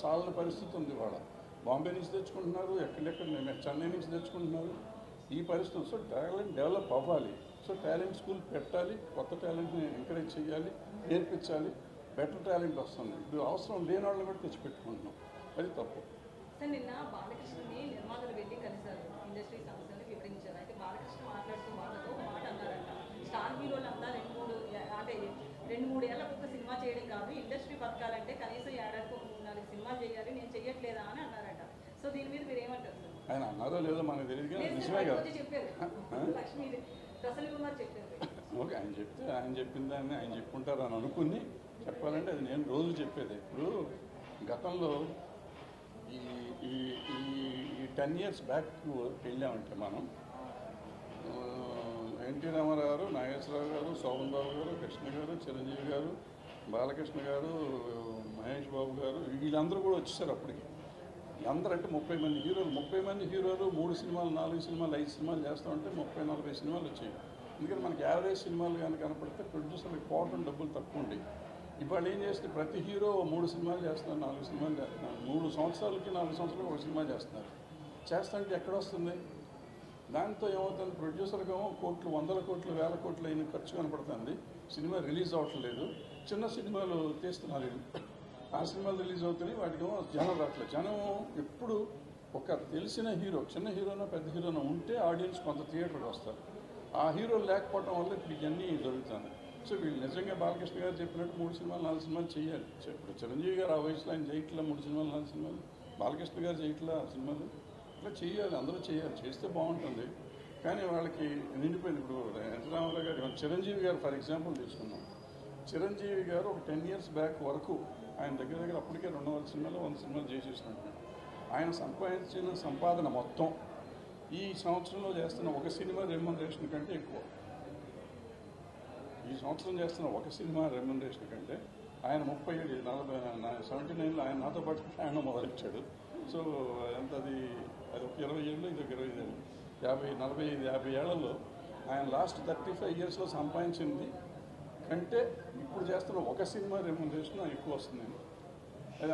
చాలని పరిస్థితి ఉంది ఇవాళ. బాంబే నుంచి తెచ్చుకుంటున్నారు, ఎక్కడెక్కడ చెన్నై నుంచి తెచ్చుకుంటున్నారు. ఈ పరిస్థితి. సో టాలెంట్ డెవలప్ అవ్వాలి. సో టాలెంట్ స్కూల్ పెట్టాలి, కొత్త టాలెంట్ని ఎంకరేజ్ చేయాలి, నేర్పించాలి. బెటర్ టాలెంట్ వస్తుంది. ఇప్పుడు అవసరం లేని వాళ్ళని కూడా తెచ్చిపెట్టుకుంటున్నాం, అది తప్పు. సార్ నిన్న బాలకృష్ణని నిర్మాతలు వెళ్ళి కలిశారు, ఇండస్ట్రీ సమస్యలు వివరించారు. అయితే బాలకృష్ణ మాట్లాడుతూ వాళ్ళతో ఒక మాట అన్నారంట, స్టార్ హీరోలంతా 2-3 ఏళ్ళకు ఒక సినిమా చేయడం కాదు, ఇండస్ట్రీ బతకాలంటే కనీసం ఏడాదికి ఒక 3-4 సినిమాలు చేయాలి, నేను చెయ్యట్లేదా అని అన్నారంట. సో దీని మీద మీరు ఏమంటారు సార్? ఆయన అన్నారో లేదో మనకు తెలియదు, నిజమే కదా చెప్పారు, లక్ష్మీ ప్రసన్న కుమార్ చెప్పారు. ఓకే, ఆయన చెప్తే ఆయన చెప్పిన దాన్ని ఆయన చెప్పుకుంటారు అని అనుకుని చెప్పాలంటే అది నేను రోజు చెప్పేది. ఇప్పుడు గతంలో ఈ 10 years బ్యాక్ వెళ్ళామంటే మనం ఎన్టీ రామారావు గారు, నాగేశ్వరరావు గారు, శోభన్ బాబు గారు, కృష్ణ గారు, చిరంజీవి గారు, బాలకృష్ణ గారు, మహేష్ బాబు గారు, వీళ్ళందరూ కూడా వచ్చేసారు అప్పటికి. అందరూ అంటే 30 మంది హీరోలు, 30 మంది హీరోలు 3 సినిమాలు, 4 సినిమాలు, 5 సినిమాలు చేస్తామంటే 30-40 సినిమాలు వచ్చాయి. ఎందుకంటే మనకి యావరేజ్ సినిమాలు కానీ కనపడితే ప్రొడ్యూసర్కి పోవడం డబ్బులు తక్కువ ఉండేవి. ఇవాళ ఏం చేస్తే ప్రతి హీరో 3 సినిమాలు చేస్తున్నారు, 4 సినిమాలు చేస్తున్నారు. 3 సంవత్సరాలకి 4 సంవత్సరాలకు ఒక సినిమా చేస్తున్నారు. చేస్తాంటే ఎక్కడ వస్తుంది? దాంతో ఏమవుతుంది? ప్రొడ్యూసర్కి ఏమో కోట్లు, 100 కోట్లు, 1000 కోట్లు అయిన ఖర్చు కనపడుతుంది. సినిమా రిలీజ్ అవ్వట్లేదు. చిన్న సినిమాలు తీస్తున్నారు. ఆ సినిమాలు రిలీజ్ అవుతున్నాయి, వాటికేమో జనం రావట్లేదు. జనం ఎప్పుడు ఒక తెలిసిన హీరో, చిన్న హీరోనో పెద్ద హీరోనో ఉంటే ఆడియన్స్ కొంత థియేటర్కి వస్తారు. ఆ హీరో లేకపోవడం వల్ల ఇప్పుడు ఇవన్నీ జరుగుతుంది. సో వీళ్ళు నిజంగా బాలకృష్ణ గారు చెప్పినట్టు 3 సినిమాలు 4 సినిమాలు చేయాలి. ఇప్పుడు చిరంజీవి గారు ఆ వయసులో ఆయన చేయట్లా 3 సినిమాలు 4 సినిమాలు, బాలకృష్ణ గారు చేయట్లా ఆ సినిమాలు. ఇట్లా చేయాలి, అందరూ చేయాలి, చేస్తే బాగుంటుంది. కానీ వాళ్ళకి నిండిపోయింది. ఇప్పుడు ఎన్టీ రామారావు గారు, చిరంజీవి గారు ఫర్ ఎగ్జాంపుల్ తీసుకున్నాం. చిరంజీవి గారు ఒక 10 years బ్యాక్ వరకు ఆయన దగ్గర అప్పటికే 200 సినిమాలు 100 సినిమాలు చేసేసినట్టు. ఆయన సంపాదించిన సంపాదన మొత్తం ఈ సంవత్సరంలో చేస్తున్న ఒక సినిమా రెమ్యునరేషన్ కంటే ఎక్కువ. ఈ సంవత్సరం చేస్తున్న ఒక సినిమా రెమ్యునరేషన్ కంటే ఆయన 79లో ఆయన నాతో పాటు ఆయన మొదలెచ్చాడు. సో అది ఒక 20 ఏళ్ళు, ఇది ఒక 25 ఏళ్ళు, 50 ఏళ్లలో ఆయన లాస్ట్ 35 yearsలో సంపాదించింది కంటే ఇప్పుడు చేస్తున్న ఒక సినిమా రెమ్యునరేషన్ ఎక్కువ వస్తుంది. అది